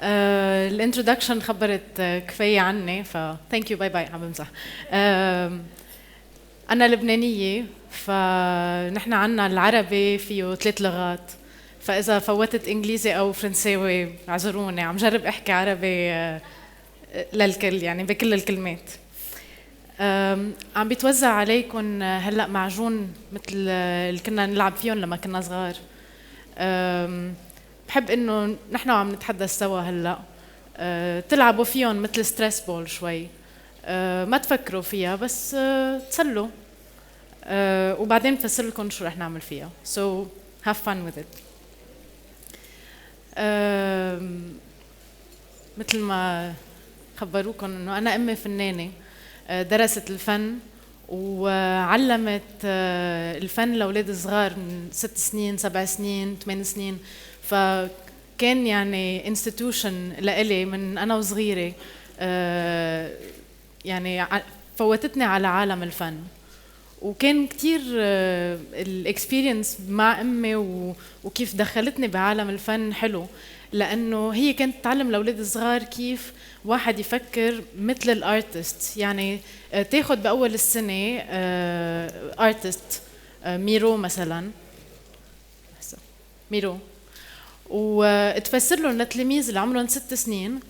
الانترودكشن خبرت كفايه عني، ف ثانك يو، باي باي، عم بمزح. انا لبنانيه، فنحن عنا العربي فيه 3 لغات، فاذا فوتت انجليزي او فرنساوي اعذروني، عم جرب احكي عربي للكل، يعني بكل الكلمات. عم بيتوزع عليكم هلا معجون مثل اللي كنا نلعب فيهم لما كنا صغار. بحب انه نحن عم نتحدث سوا هلا تلعبوا فيهم مثل ستريس بول شوي. ما تفكروا فيها، بس تسلوا. وبعدين بفسر لكم شو رح نعمل فيها. So have fun with it. مثل ما خبروكم انه انا امي فنانه، درست الفن وعلمت الفن لاولاد صغار من 6 سنين 7 سنين 8 سنين. فكان يعني انستتيوشن لإلي من انا وصغيره، يعني فوتتني على عالم الفن. وكان كتير الاكسبيرينس مع امي وكيف دخلتني بعالم الفن حلو، لانه هي كانت تعلم لاولاد الصغار كيف واحد يفكر مثل الارتست. يعني تاخد باول السنه ارتست ميرو مثلا، ميرو، وتفسر لهم للتلاميذ اللي عمرهم 6 سنين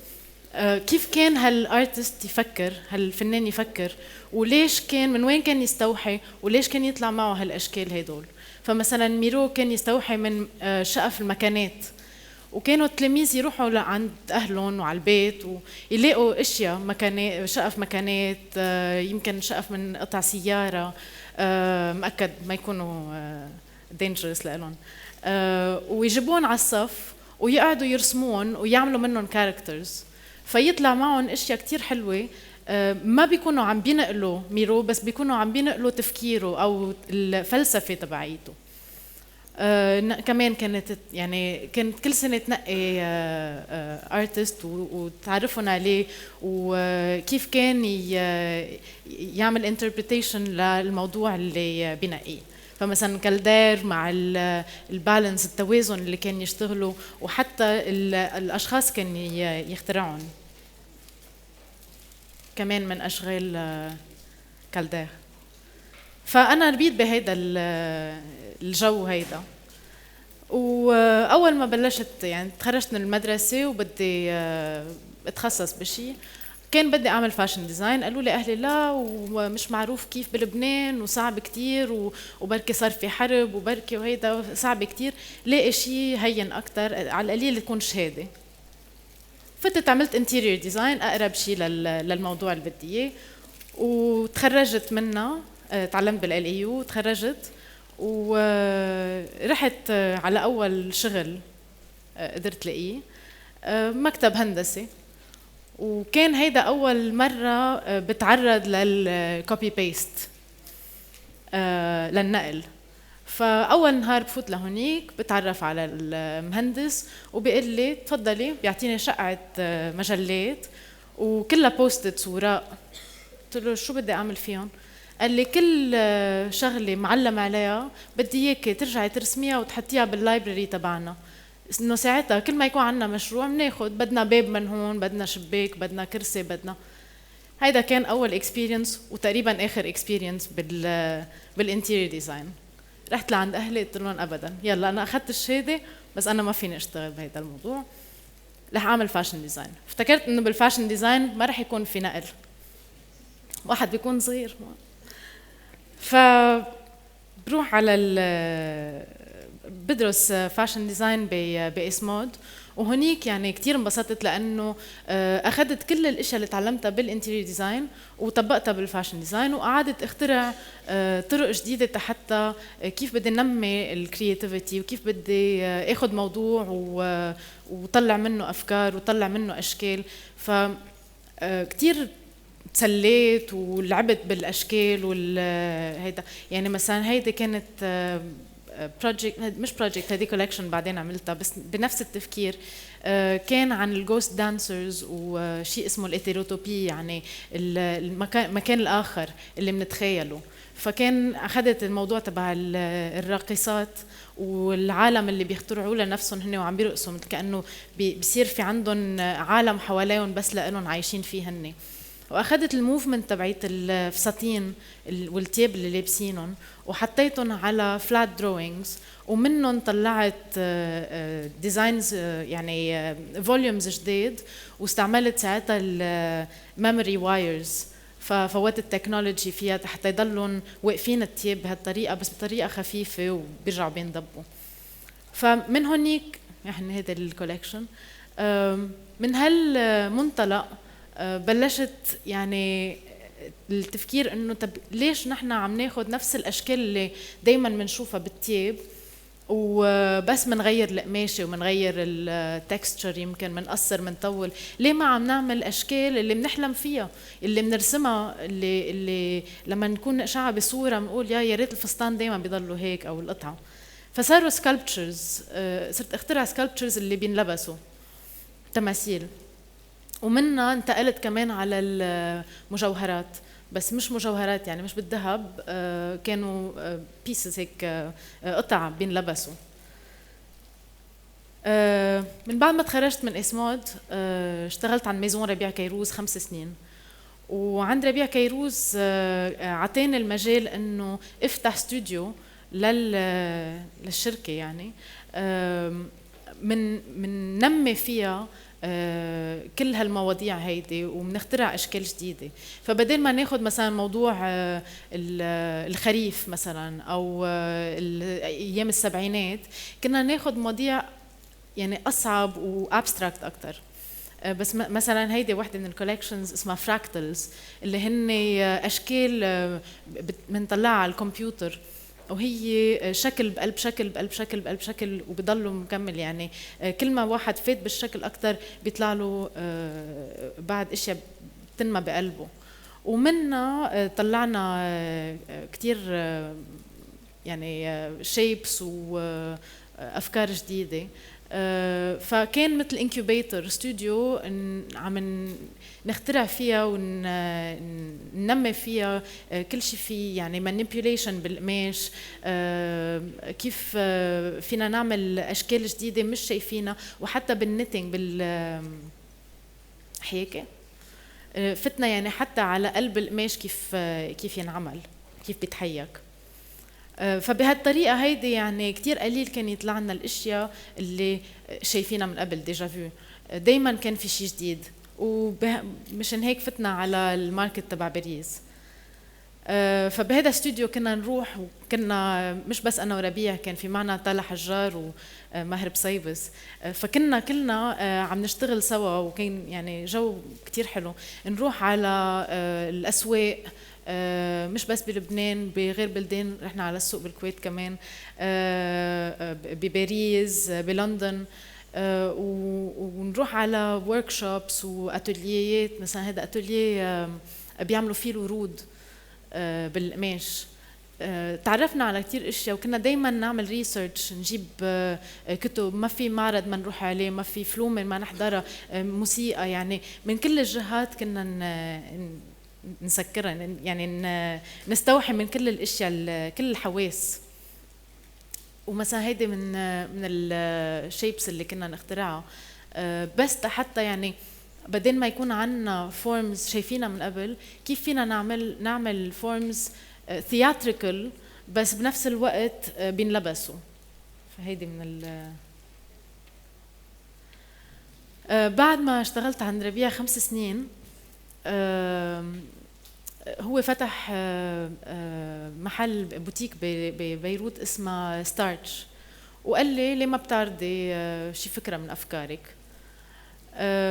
كيف كان هالارتست يفكر، هالفنان يفكر، وليش كان، من وين كان يستوحي، وليش كان يطلع معه هالاشكال هدول. فمثلا ميرو كان يستوحي من شقف المكانات، وكانوا التلاميذ يروحوا لعند اهلهم وعلى البيت ويلاقوا اشياء، مكانات، شقف مكانات، يمكن شقف من قطع سياره، مأكد ما يكونوا دينجرس لهم، ويجيبون على الصف ويقعدوا يرسمون ويعملوا منهم كاركترز، فيطلع معهم اشياء كتير حلوه. ما بيكونوا عم بينقلوا ميرو، بس بيكونوا عم بينقلوا تفكيره او الفلسفه تبعيته. كمان كانت كل سنه تنقي ارتست وتعرفون عليه، وكيف كان يعمل انتربريتيشن للموضوع اللي بينقيه. فمثلا كالدير مع البالانس، التوازن اللي كان يشتغلوا، وحتى الاشخاص كان يخترعون كمان من اشغال كالدير. فانا ربيت بهيدا الجو هيدا. واول ما بلشت يعني تخرجت من المدرسه وبدي اتخصص بشيء، كان بدي اعمل فاشن ديزاين. قالوا لي اهلي لا، ومش معروف كيف بلبنان، وصعب كتير، وبركي صار في حرب، وبركي وهيدا صعب كتير، لاقي شيء هين اكثر، على القليل تكون شهاده. فتت عملت انتيريور ديزاين، اقرب شيء للموضوع اللي بدي اياه، وتخرجت منها. تعلمت بالال اي يو، تخرجت ورحت على اول شغل قدرت لاقيه، مكتب هندسي. وكان هيدا اول مره بتعرض للكوبي بيست، للنقل. فاول نهار بفوت لهونيك، بتعرف على المهندس وبيقول لي تفضلي، بيعطيني شقعه مجلات وكلها بوستت وراء. قلت له شو بدي اعمل فيهم؟ قال لي كل شغله معلم عليها بدي اياكي ترجعي ترسميها وتحطيها باللايبرري تبعنا، انه ساعتها كل ما يكون عندنا مشروع بناخد، بدنا باب من هون، بدنا شباك، بدنا كرسي، بدنا. هيدا كان اول اكسبيرينس وتقريبا اخر اكسبيرينس بالانتيريور ديزاين. رحت لعند اهلي قلت لهم ابدا، يلا انا اخذت الشهاده بس انا ما فيني اشتغل بهيدا الموضوع، رح اعمل فاشن ديزاين. افتكرت انه بالفاشن ديزاين ما رح يكون في نقل، واحد بيكون صغير. فبروح على بدرس فاشن ديزاين باسمود، وهنيك يعني كتير انبسطت، لانه اخذت كل الاشياء اللي تعلمتها بالانتيريور ديزاين وطبقتها بالفاشن ديزاين، وقعدت اخترع طرق جديده حتى كيف بدي نمي الكرياتيفيتي، وكيف بدي اخذ موضوع وطلع منه افكار وطلع منه اشكال. ف كتير تسليت ولعبت بالاشكال هيدا. يعني مثلا هيدي كانت بروجكت، مش بروجكت، هيدي كولكشن بعدين عملتها، بس بنفس التفكير. كان عن الجوست دانسرز وشيء اسمه الاثيروتوبي، يعني المكان الاخر اللي بنتخيله. فكان اخذت الموضوع تبع الراقصات والعالم اللي بيخترعوا لنفسهم هن وعم بيرقصوا، مثل كانه بيصير في عندهم عالم حواليهم بس لهم عايشين فيه هن. واخذت الموفمنت تبعت الفساتين والتياب اللي لابسينهم وحطيتهم على فلات دروينجز، ومنهم طلعت ديزاينز يعني فوليومز جديد، واستعملت ساعتها الميموري وايرز، ففوت التكنولوجي فيها حتى يضلوا واقفين التياب بهالطريقه بس بطريقه خفيفه وبيرجعوا بينضبوا. فمن هونيك يعني هذا الكولكشن. من هالمنطلق بلشت يعني التفكير انه طب ليش نحن عم ناخذ نفس الاشكال اللي دائما بنشوفها بالتياب وبس منغير القماشه ومنغير التكستشر، يمكن منقصر منطول، ليه ما عم نعمل اشكال اللي بنحلم فيها، اللي بنرسمها، اللي لما نكون نقشعها بصوره بنقول يا ريت الفستان دائما بيضلوا هيك او القطعه. فصاروا سكالبتشرز، صرت اخترع سكالبتشرز اللي بينلبسوا تماثيل، ومنها انتقلت كمان على المجوهرات، بس مش مجوهرات يعني مش بالذهب، كانوا بيسز هيك قطع بينلبسوا. من بعد ما تخرجت من اسمود اشتغلت عند ميزون ربيع كيروز 5 سنين، وعند ربيع كيروز عطاني المجال انه افتح استوديو للشركه، يعني من نمي فيها كل هالمواضيع هيدي وبنخترع اشكال جديده. فبدل ما ناخذ مثلا موضوع الخريف مثلا او ايام السبعينات، كنا ناخذ مواضيع يعني اصعب وابستراكت اكثر. بس مثلا هيدي وحده من الكولكشنز اسمها فراكتلز، اللي هن اشكال بنطلعها على الكمبيوتر، وهي شكل بقلب شكل بقلب شكل بقلب شكل وبضلوا مكمل، يعني كل ما واحد فات بالشكل اكثر بيطلع له بعد اشياء بتنمى بقلبه. ومنها طلعنا كثير يعني شيبس وافكار جديده. فكان مثل انكيوبيتر استوديو عم نخترع فيها وننمي فيها كل شيء فيه، يعني مانيبيوليشن بالقماش، كيف فينا نعمل اشكال جديده مش شايفينها، وحتى بالنيتنج بالحياكه فتنا يعني حتى على قلب القماش كيف ينعمل، كيف بيتحيك. فبهالطريقه هيدي يعني كتير قليل كان يطلع لنا الاشياء اللي شايفينها من قبل ديجافو، دائما كان في شيء جديد، ومشان هيك فتنا على الماركت تبع باريس. فبهذا استوديو كنا نروح، وكنا مش بس انا وربيع، كان في معنا طالع حجار وماهر بصيبس، فكنا كلنا عم نشتغل سوا، وكان يعني جو كتير حلو. نروح على الاسواق مش بس بلبنان، بغير بلدان، رحنا على السوق بالكويت كمان، بباريس، بلندن، ونروح على وركشوبس واتوليات. مثلا هذا اتوليه بيعملوا فيه الورود بالقماش. تعرفنا على كتير اشياء، وكنا دايما نعمل ريسيرش، نجيب كتب، ما في معرض ما نروح عليه، ما في فلومه ما نحضرها، موسيقى، يعني من كل الجهات كنا نسكرها، يعني نستوحي من كل الاشياء، كل الحواس. ومثلا هيدي من الشيبس اللي كنا نخترعها، بس حتى يعني بدل ما يكون عندنا فورمز شايفينها من قبل، كيف فينا نعمل فورمز ثياتريكال بس بنفس الوقت بينلبسوا. فهيدي من بعد ما اشتغلت عند ربيع 5 سنين، هو فتح محل بوتيك ببيروت اسمه ستارتش، وقال لي ليه ما بتعرضي شي فكرة من أفكارك.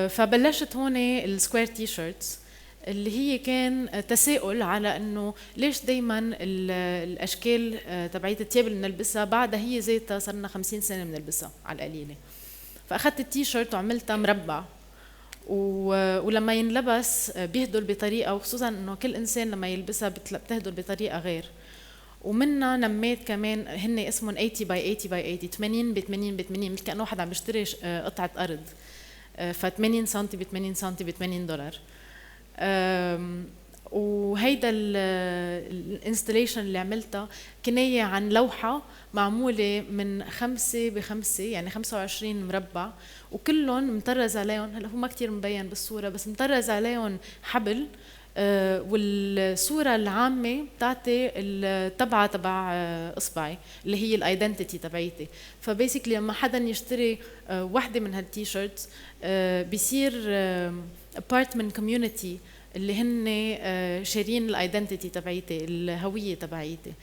فبلشت هون السكوير تي شيرتس، اللي هي كان تساؤل على انه ليش دايما الاشكال تبعية الثياب اللي بنلبسها بعدها هي ذاتها صار لنا 50 سنه بنلبسها على القليله. فاخذت التي شيرت وعملتها مربع، ولما ينلبس بيهدل بطريقه، وخصوصا انه كل انسان لما يلبسها بتهدل بطريقه غير. ومنها نميت كمان، هن اسمهم 80 باي 80 باي 80، 80 ب 80 ب 80، مثل كانه واحد عم بيشتري قطعه ارض، ف 80 سم ب 80 سم ب $80. وهيدا الانستليشن اللي عملتها كناية عن لوحة معمولة من 5 ب5 يعني 25 مربع، وكلهم مطرز عليهم، هلا هو ما كتير مبين بالصورة بس مطرز عليهم حبل. والصورة العامة بتاعتي التبعة تبع اصبعي اللي هي الايدنتيتي تبعيتي. فبيسكلي لما حدا يشتري وحدة من هالتيشيرتس بيصير بارت من كوميونتي اللي هن شارين الايدنتيتي تبعيتي، الهوية تبعيتي.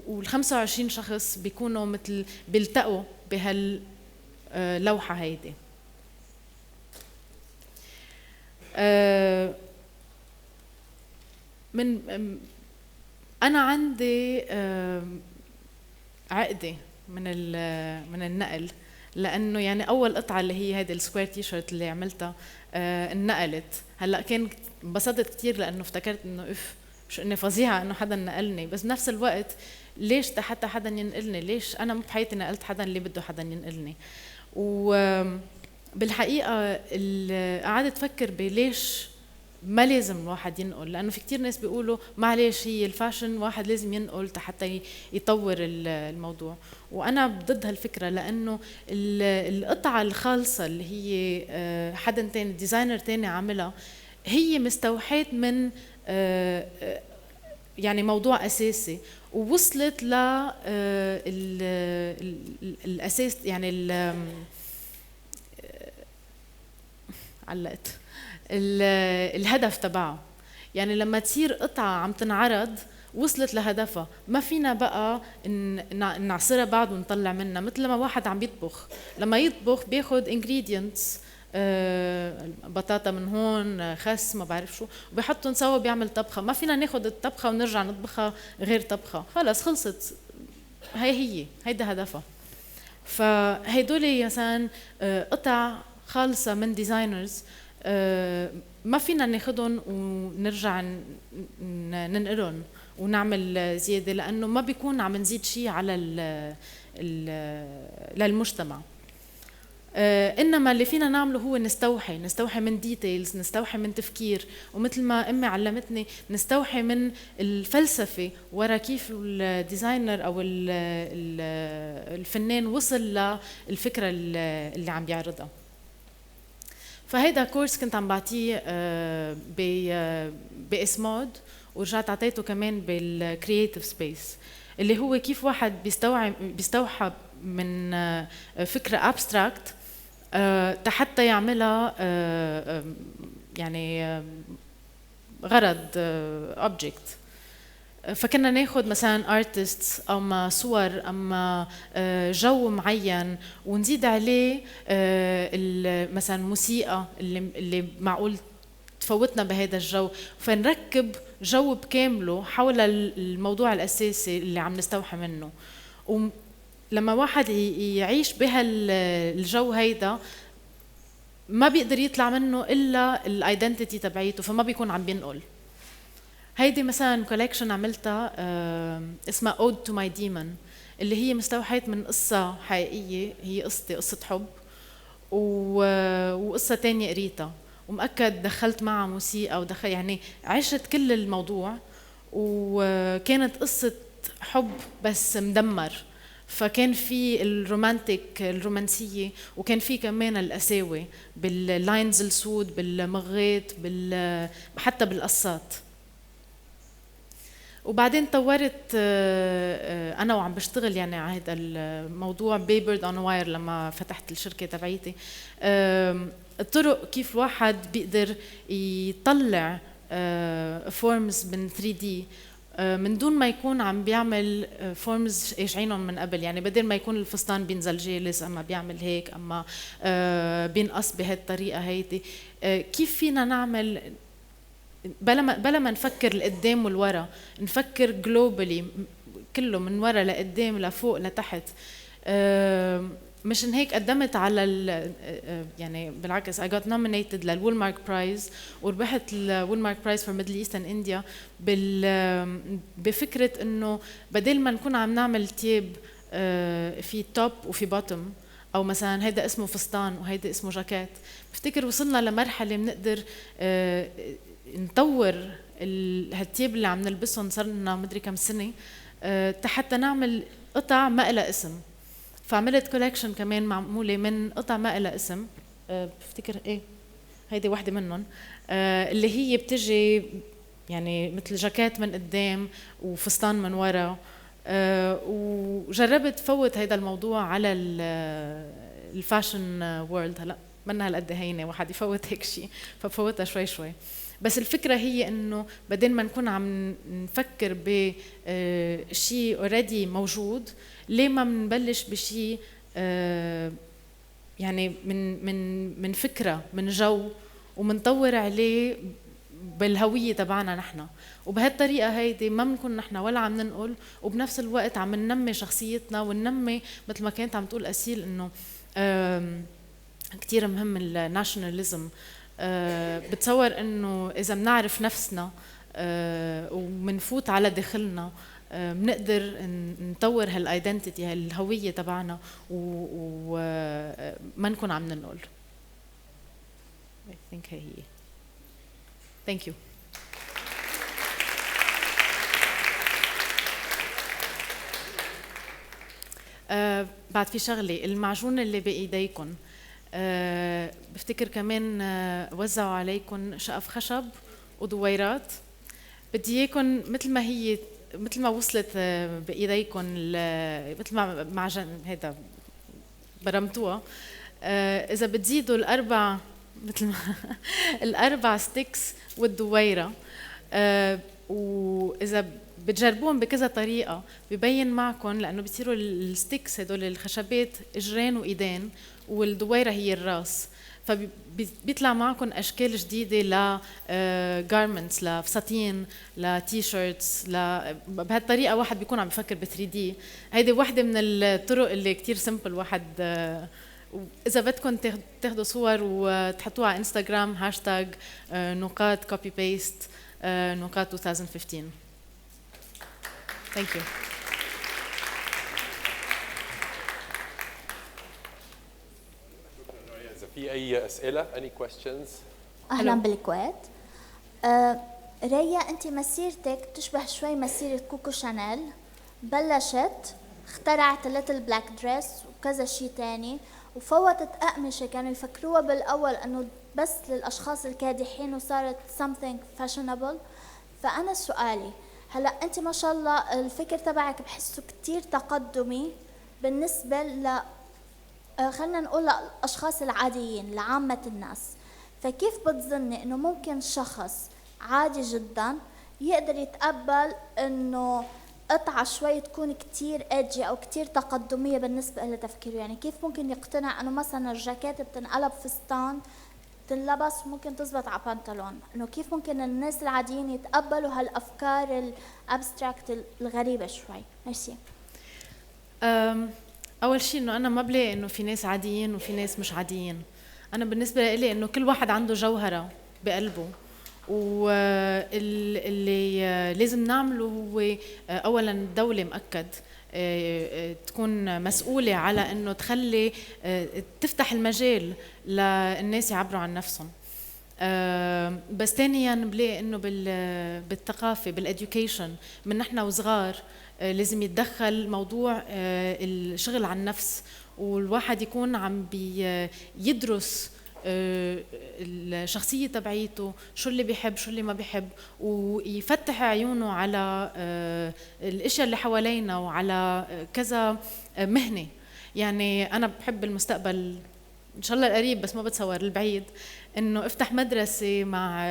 وال 25 شخص بيكونوا مثل بيلتقوا بهاللوحة هيدي. من أنا عندي عقدة من النقل، لأنه يعني أول قطعة اللي هي هيدي السكوير تي شيرت اللي عملتها انقلت. هلا كان انبسطت كتير لأنه افتكرت إنه شو إني فظيعة إنه حدا نقلني، بس بنفس الوقت ليش حتى حدا ينقلني؟ ليش أنا بحياتي نقلت حدا اللي بده حدا ينقلني؟ وبالحقيقة قعدت أفكر بليش ما لازم الواحد ينقل، لأنه في كتير ناس بيقولوا معلش هي الفاشن واحد لازم ينقل حتى يطور الموضوع. وأنا ضد هالفكرة، لأنه القطعة الخالصة اللي هي حدا تاني ديزاينر تاني عاملها هي مستوحاة من يعني موضوع أساسي، ووصلت ل الأساس يعني علقت الهدف تبعه. يعني لما تصير قطعة عم تنعرض وصلت لهدفها، ما فينا بقى نعصرها بعد ونطلع منها. مثل لما واحد عم يطبخ، لما يطبخ بياخد ingredients بطاطا من هون، خس، ما بعرف شو، وبيحطهم سوا بيعمل طبخة. ما فينا ناخد الطبخة ونرجع نطبخها غير طبخة، خلص خلصت. هيدا هدفها. فهيدول مثلا قطع خالصة من ديزاينرز ما فينا ناخدهم ونرجع ننقلهم ونعمل زيادة، لأنه ما بيكون عم نزيد شيء على للمجتمع. إنما اللي فينا نعمله هو نستوحي من ديتيلز، نستوحي من تفكير، ومثل ما أمي علمتني نستوحي من الفلسفة ورا كيف الديزاينر أو الفنان وصل للفكرة اللي عم بيعرضها. فهيدا كورس كنت عم بعطيه بإسمود، ورجعت عطيته كمان بالكرياتيف سبيس، اللي هو كيف واحد بيستوحى من فكرة ابستراكت حتى يعملها يعني غرض اوبجكت. فكنا ناخد مثلا artists أما صور أما جو معين ونزيد عليه مثلا موسيقى اللي معقول تفوتنا بهذا الجو، فنركب جو بكامله حول الموضوع الأساسي اللي عم نستوحى منه. ولما واحد يعيش بهالجو هيدا ما بيقدر يطلع منه إلا الايدنتيتي تبعيته، فما بيكون عم بينقل. هيدي مثلا كولكشن عملتها اسمها Ode to my Demon، اللي هي مستوحاة من قصة حقيقية، هي قصة حب، وقصة تانية قريتها ومأكد دخلت معها موسيقى يعني عشت كل الموضوع، وكانت قصة حب بس مدمر. فكان في الرومانسية، وكان في كمان القساوة باللاينز السود، بالمغات، حتى بالقصات. وبعدين طورت انا وعم بشتغل يعني على هذا الموضوع ببيرد اون واير لما فتحت الشركه تبعيتي، الطرق كيف الواحد بيقدر يطلع فورمز من 3D من دون ما يكون عم بيعمل فورمز ايشعينهم من قبل. يعني بدل ما يكون الفستان بينزل جالس اما بيعمل هيك اما بينقص بهالطريقه هيدي، كيف فينا نعمل بلا ما نفكر لقدام والورا، نفكر جلوبالي كله من ورا لقدام لفوق لتحت. مشان هيك قدمت على يعني بالعكس I got nominated للوولمارك برايز، وربحت الوولمارك برايز فور ميدل ايست اند انديا بفكره انه بدل ما نكون عم نعمل تياب في توب وفي بوتوم، او مثلا هيدا اسمه فستان وهيدا اسمه جاكيت. بفتكر وصلنا لمرحله بنقدر نطور هالتياب اللي عم نلبسهم، صار لنا مدري كم سنه حتى نعمل قطع ما لها اسم. فعملت كولكشن كمان معموله من قطع ما لها اسم، بفتكر ايه هيدي واحده منهم، اللي هي بتجي يعني مثل جاكيت من قدام وفستان من ورا. وجربت فوت هيدا الموضوع على الفاشن وورلد. هلا منها هالقد هينه واحد يفوت هيك شيء، فبفوتها شوي شوي. بس الفكره هي انه بدل ما نكون عم نفكر بشيء اوريدي موجود، ليه ما بنبلش بشيء يعني من فكره، من جو، ومنطور عليه بالهويه تبعنا نحن. وبهالطريقه هيدي ما بنكون نحن ولا عم ننقل، وبنفس الوقت عم ننمي شخصيتنا وننمي مثل ما كانت عم تقول أسيل انه كتير مهم الناشوناليزم. بتصور انه اذا بنعرف نفسنا ومنفوت على داخلنا بنقدر نطور هالايدنتيتي، هالهويه تبعنا، وما نكون عم ننقل. I think هي. Thank you. بعد في شغله، المعجون اللي بايديكم بفتكر كمان وزعوا عليكم شقف خشب ودويرات. بدي اياكم مثل ما هي، مثل ما وصلت بايديكم، مثل ما معجن هيدا برمتوها، اذا بتزيدوا الاربع مثل ما الاربع ستيكس والدويره، واذا بتجربوهم بكذا طريقه ببين معكم، لانه بيصيروا الستيكس هدول الخشبات اجرين وايدين، والدويره هي الراس، فبيطلع معكم اشكال جديده ل جارمنتس، لفساتين، لتي شيرتس، بهالطريقه واحد بيكون عم يفكر ب 3 دي. هيدي وحده من الطرق اللي كتير سمبل واحد. اذا بدكم تاخذوا صور وتحطوها على انستغرام هاشتاج نقاط كوبي بيست نقاط 2015. Thank you. إذا في أي أسئلة، any questions؟ أهلا بالكويت. ريا، أنت مسيرتك تشبه شوي مسيرة كوكو شانيل. بلشت اخترعت ليتل بلاك دريس وكذا شيء تاني، وفوتت أقمشة كانوا يفكروها بالأول أنه بس للأشخاص الكادحين، وصارت something fashionable. فأنا سؤالي هلأ، أنت ما شاء الله الفكر تبعك بحسه كتير تقدمي بالنسبة خلينا نقول للأشخاص العاديين، لعامة الناس. فكيف بتظني إنه ممكن شخص عادي جدا يقدر يتقبل إنه قطعة شوي تكون كتير إيدجي أو كتير تقدمية بالنسبة لتفكيره؟ يعني كيف ممكن يقتنع إنه مثلا الجاكيت بتنقلب فستان تنلبس ممكن تزبط على بنطلون؟ إنه كيف ممكن الناس العاديين يتقبلوا هالأفكار الأبستراكت الغريبة شوي؟ ميرسي. أول شيء إنه أنا ما بلاقي إنه في ناس عاديين وفي ناس مش عاديين. أنا بالنسبة لي إنه كل واحد عنده جوهرة بقلبه، واللي لازم نعمله هو أولاً الدولة مؤكد تكون مسؤولة على إنه تخلي تفتح المجال للناس يعبروا عن نفسهم. بس ثانياً بلاقي إنه بالثقافة، بالإديوكيشن، من نحن وصغار لازم يتدخل موضوع الشغل عن النفس، والواحد يكون عم بيدرس الشخصية تبعيته، شو اللي بيحب شو اللي ما بيحب، ويفتح عيونه على الاشياء اللي حوالينا وعلى كذا مهنة. يعني أنا بحب المستقبل إن شاء الله القريب، بس ما بتصور البعيد، إنه افتح مدرسة مع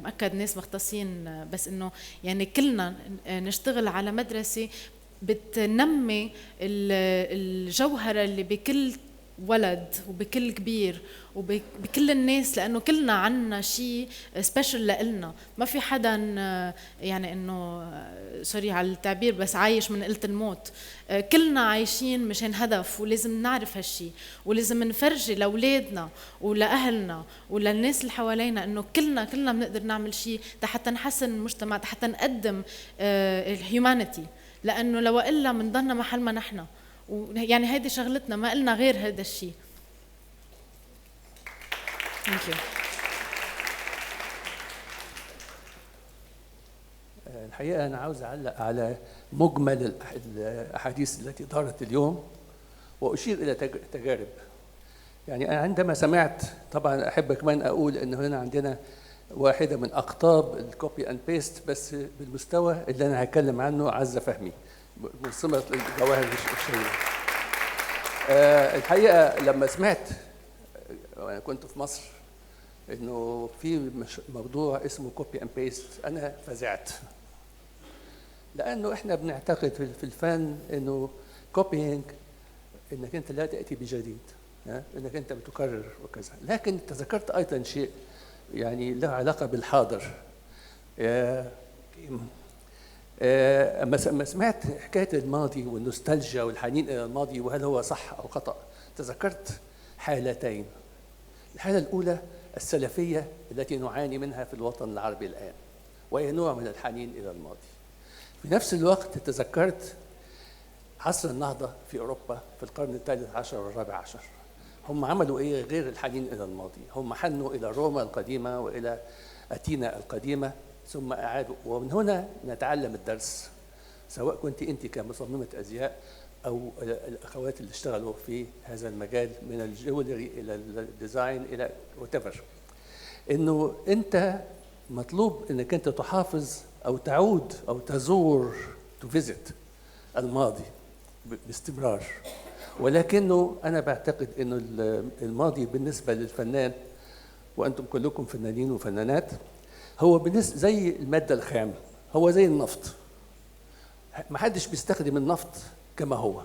مؤكد ناس مختصين، بس إنه يعني كلنا نشتغل على مدرسة بتنمي الجوهرة اللي بكل ولد وبكل كبير وبكل الناس، لأنه كلنا عنا شيء سبيشل لإلنا. ما في حدا يعني إنه سوري على التعبير بس عايش من قلة الموت. كلنا عايشين مشان هدف، ولازم نعرف هالشي، ولازم نفرجي لأولادنا ولأهلنا وللناس اللي حوالينا إنه كلنا بنقدر نعمل شيء حتى نحسن المجتمع، حتى نقدم الهيومانيتي، لأنه لو إلا منضلنا محل ما نحن ويعني هيدي شغلتنا، ما قلنا غير هذا الشيء. ثانك يو. الحقيقة أنا عاوز أعلق على مجمل الأحاديث التي دارت اليوم وأشير إلى تجارب. يعني أنا عندما سمعت، طبعا أحب كمان أقول إن هنا عندنا واحدة من أقطاب الكوبي أند بيست، بس بالمستوى اللي أنا هتكلم عنه عزة فهمي، منظمة الجواهر الشهيرة. الحقيقة لما سمعت وأنا كنت في مصر إنه في موضوع اسمه كوبي أند بيست، أنا فزعت، لأنه إحنا بنعتقد في الفن إنه كوبينج إنك أنت لا تأتي بجديد، إنك أنت بتكرر وكذا. لكن تذكرت أيضا شيء يعني له علاقة بالحاضر. أما سمعت حكاية الماضي والنوستالجيا والحنين إلى الماضي وهل هو صح أو خطأ، تذكرت حالتين. الحالة الأولى السلفية التي نعاني منها في الوطن العربي الآن، وهي نوع من الحنين إلى الماضي. في نفس الوقت تذكرت عصر النهضة في أوروبا في القرن الثالث عشر والرابع عشر. هم عملوا إيه غير الحنين إلى الماضي؟ هم حنوا إلى روما القديمة وإلى أثينا القديمة، ثم أعادوا. ومن هنا نتعلم الدرس، سواء كنت أنت كمصممة أزياء أو الأخوات اللي اشتغلوا في هذا المجال من الجولري إلى الديزاين إلى whatever، إنه أنت مطلوب إنك أنت تحافظ أو تعود أو تزور تفيزت الماضي باستمرار. ولكنه أنا بعتقد إنه الماضي بالنسبة للفنان، وأنتم كلكم فنانين وفنانات، هو بالنسبة زي المادة الخام، هو زي النفط. ما حدش بيستخدم النفط كما هو.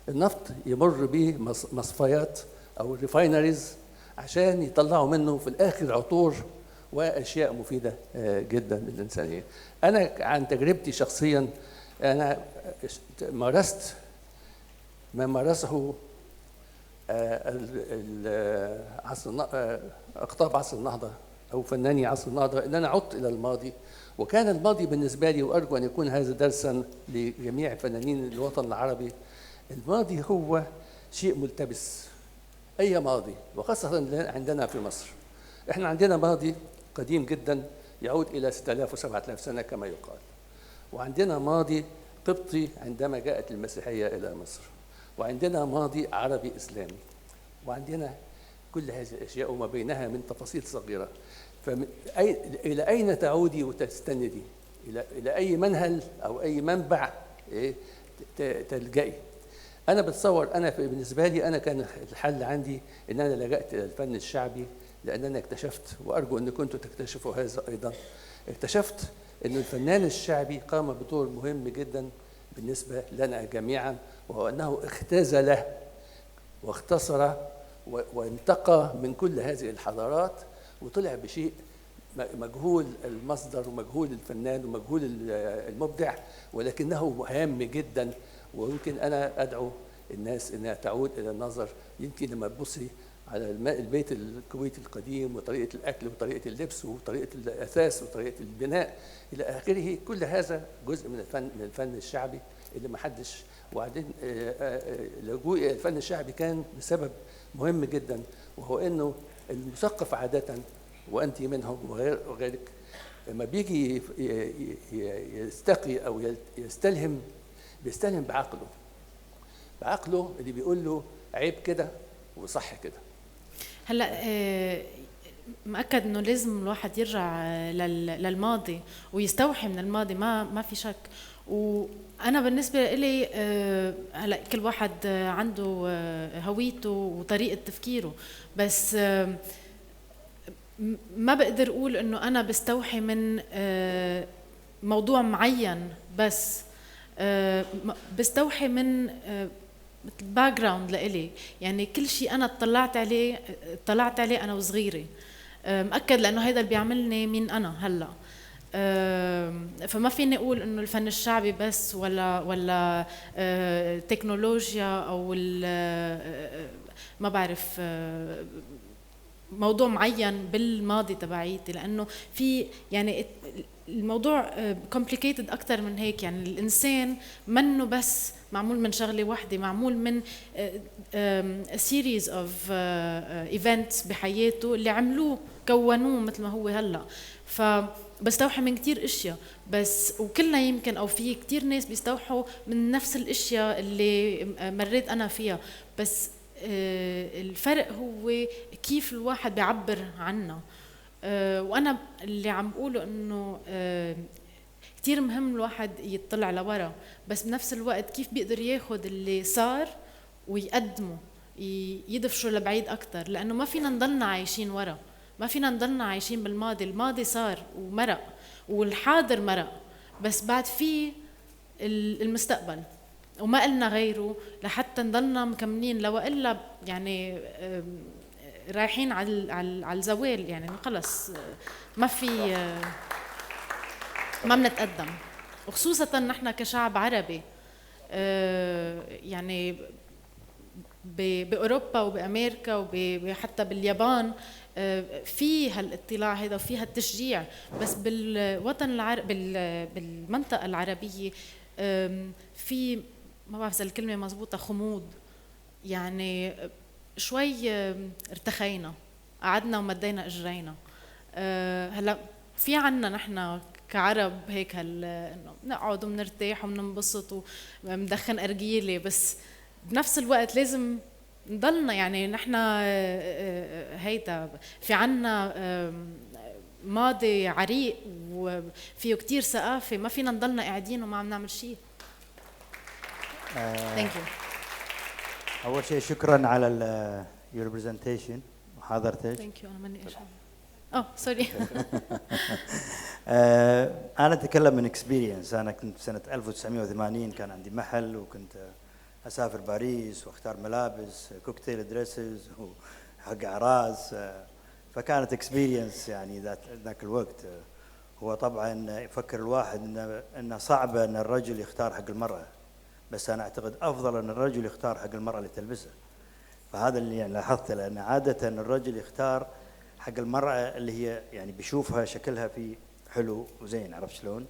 النفط يمر به مصفيات أو ريفاينريز عشان يطلعوا منه في الآخر عطور وأشياء مفيدة جدا للإنسانية. أنا عن تجربتي شخصيا، أنا مارست ما مارسه أقطاب عصر النهضة أو فناني عصر النهضة، أن أنا عدت إلى الماضي. وكان الماضي بالنسبة لي، وأرجو أن يكون هذا درسا لجميع فنانين الوطن العربي، الماضي هو شيء ملتبس. أي ماضي، وخاصة عندنا في مصر، إحنا عندنا ماضي قديم جدا يعود إلى 6000 و7000 سنة كما يقال، وعندنا ماضي قبطي عندما جاءت المسيحية إلى مصر، وعندنا ماضي عربي إسلامي، وعندنا كل هذه الأشياء وما بينها من تفاصيل صغيرة. إلى أين تعودي وتستندي؟ إلى أي منهل أو أي منبع تلجئي؟ أنا بتصور، أنا بالنسبة لي أنا كان الحل عندي إن أنا لجأت إلى الفن الشعبي، لأن أنا اكتشفت، وأرجو أن كنتوا تكتشفوا هذا أيضا، اكتشفت أن الفنان الشعبي قام بدور مهم جدا بالنسبة لنا جميعا، وهو أنه اختزل واختصر وانتقى من كل هذه الحضارات، وطلع بشيء مجهول المصدر ومجهول الفنان ومجهول المبدع، ولكنه هام جدا. ويمكن أنا أدعو الناس أنها تعود إلى النظر. يمكن لما تبصي على البيت الكويتي القديم وطريقة الأكل وطريقة اللبس وطريقة الأثاث وطريقة البناء إلى آخره، كل هذا جزء من الفن الشعبي اللي ما حدش. وبعدين لجوء إلى الفن الشعبي كان بسبب مهم جدا، وهو إنه المثقف عادة، وأنت منهم وغيرك، لما بيجي يستقي أو يستلهم، بيستلهم بعقله اللي بيقول له عيب كده وصح كده. هلا مأكد انه لازم الواحد يرجع للماضي ويستوحي من الماضي، ما في شك. وانا بالنسبه لي هلا كل واحد عنده هويته وطريقه تفكيره، بس ما بقدر اقول انه انا بستوحي من موضوع معين، بس بستوحي من باك جراوند لإلي. يعني كل شيء انا اطلعت عليه انا وصغيره، مأكد لانه هذا اللي بيعملني مين انا هلا. فما فيني اقول انه الفن الشعبي بس ولا تكنولوجيا او ما بعرف موضوع معين بالماضي تبعيتي، لانه في يعني الموضوع complicated اكثر من هيك. يعني الانسان منه بس معمول من شغله واحده، معمول من series of events بحياته اللي عملوه كونوه مثل ما هو هلا. فبستوحي من كتير اشياء، بس وكلنا يمكن او في كتير ناس بيستوحوا من نفس الاشياء اللي مريت انا فيها، بس الفرق هو كيف الواحد بيعبر عنها. وانا اللي عم بقوله انه كتير مهم الواحد يطلع لورا، بس بنفس الوقت كيف بيقدر ياخد اللي صار ويقدمه، يدفشه لبعيد اكتر، لانه ما فينا نضلنا عايشين ورا، ما فينا نضلنا عايشين بالماضي. الماضي صار ومرق، والحاضر مرق، بس بعد في المستقبل وما قلنا غيره لحتى نضلنا مكملين. لو إلا يعني رايحين على الزوال، يعني خلص ما في ما بنتقدم. وخصوصا نحن كشعب عربي يعني بأوروبا وبأمريكا وحتى باليابان في هالاطلاع هذا وفي هالتشجيع، بس بالوطن العربي بالمنطقة العربية في، ما بعرف إذا الكلمة مزبوطة، خمود. يعني شوي ارتخينا، قعدنا ومدينا اجرينا. هلا في عنا نحن كعرب هيك انه نقعد وبنرتاح وبننبسط ومدخن ارجيله، بس بنفس الوقت لازم نضلنا يعني نحن هيدا في عنا ماضي عريق وفيه كتير ثقافه، ما فينا نضلنا قاعدين وما عم نعمل شيء. ثانك يو. اول شيء شكرا على your presentation محاضرتك. ثانك يو. انا ماني ايش سوري. انا اتكلم من اكسبيرينس. انا كنت سنه 1980 كان عندي محل، وكنت اسافر باريس واختار ملابس كوكتيل دريسز وحق اعراس، فكانت اكسبيرينس يعني ذاك الوقت. هو طبعا يفكر الواحد انه صعبه ان الرجل يختار حق المراه، بس انا اعتقد افضل ان الرجل يختار حق المراه اللي تلبسها. فهذا اللي يعني لاحظته، لان عاده الرجل يختار حق المراه اللي هي يعني بيشوفها شكلها فيه حلو وزين، عرفت شلون؟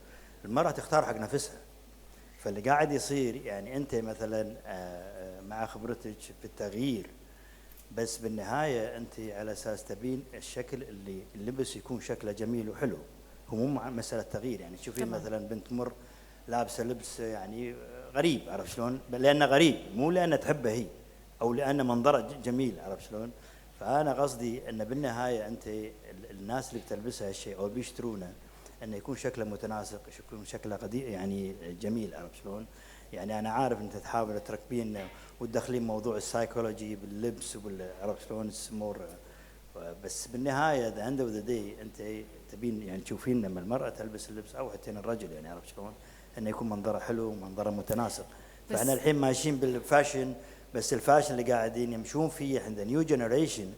المراه تختار حق نفسها. فاللي قاعد يصير يعني انت مثلا مع خبرتك في التغيير، بس بالنهايه انت على اساس تبين الشكل اللي اللبس يكون شكله جميل وحلو، هو مو مساله تغيير. يعني تشوفين مثلا بنت تمر لابسه لبس يعني غريب، عرفت شلون؟ لانه غريب، مو لانه تحبه هي او لانه منظره جميل، عرفت شلون؟ فانا قصدي ان بالنهايه انت الناس اللي بتلبسها هالشيء او بيشترونه انه يكون شكله متناسق، يكون شكله قديم يعني جميل، عرفت شلون؟ يعني انا عارف انت تحاول تركبين وتدخلين موضوع السايكولوجي باللبس عرفت شلون السمور، بس بالنهايه ذا اند اوف ذا داي انت تبين يعني تشوفين لما المراه تلبس اللبس او حتى الرجل، يعني عرفت شلون؟ انه يكون منظره حلو ومنظره متناسق. فاحنا الحين ماشيين بالفاشن، بس الفاشن اللي قاعدين يمشون فيه عند نيو جنريشن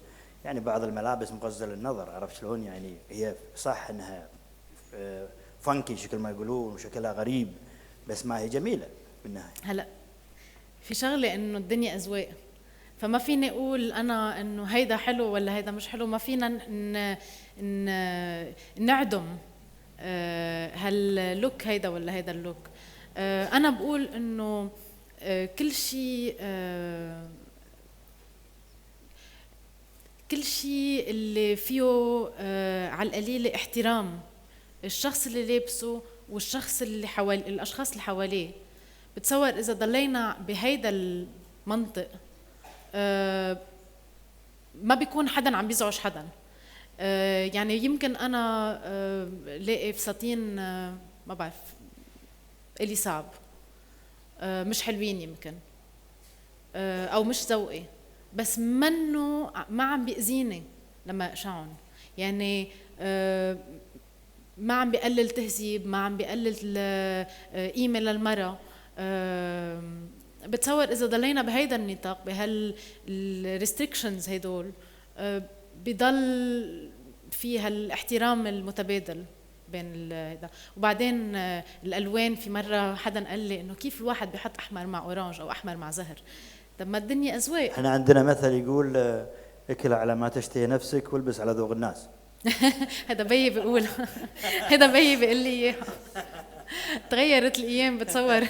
يعني بعض الملابس مغزله للنظر، عرفت شلون؟ يعني هي صح انها فانكي شكل ما يقولون وشكلها غريب، بس ما هي جميله بالنهايه. هلا في شغله انه الدنيا اذواق، فما فيني اقول انا انه هيدا حلو ولا هيدا مش حلو. ما فينا نعدم هاللوك هيدا ولا هيدا اللوك. انا بقول انه كل شيء اللي فيه على القليل احترام الشخص اللي لابسه والشخص اللي حواليه، الاشخاص اللي حواليه. بتصور اذا ضلينا بهيدا المنطق ما بيكون حدا عم بيزعج حدا. يعني يمكن انا لاقي فساتين ما بعرف الي صعب، مش حلوين يمكن، او مش ذوقي، بس منه ما عم بيأذيني لما اقشعهم. يعني ما عم بيقلل تهذيب، ما عم بيقلل قيمه للمرأة. بتصور اذا ضلينا بهيدا النطاق بهالريستريكشنز هدول بضل في هالاحترام المتبادل بين هذا. وبعدين الالوان، في مره حدا قال لي انه كيف الواحد بيحط احمر مع اورانج او احمر مع زهر؟ طب ما الدنيا اذواق. احنا عندنا مثل يقول اكل على ما تشتهي نفسك والبس على ذوق الناس. هذا بيي بيقول هذا بيي بيقول لي اياها. تغيرت الايام بتصور.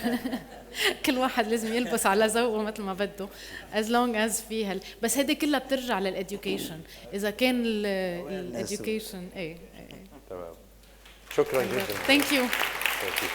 كل واحد لازم يلبس على ذوقه مثل ما بده as long as في بس هيدي كلها بترجع للإديوكيشن. اذا كان الإديوكيشن ايه تمام. شكرا جدا. ثانك يو. Thank you.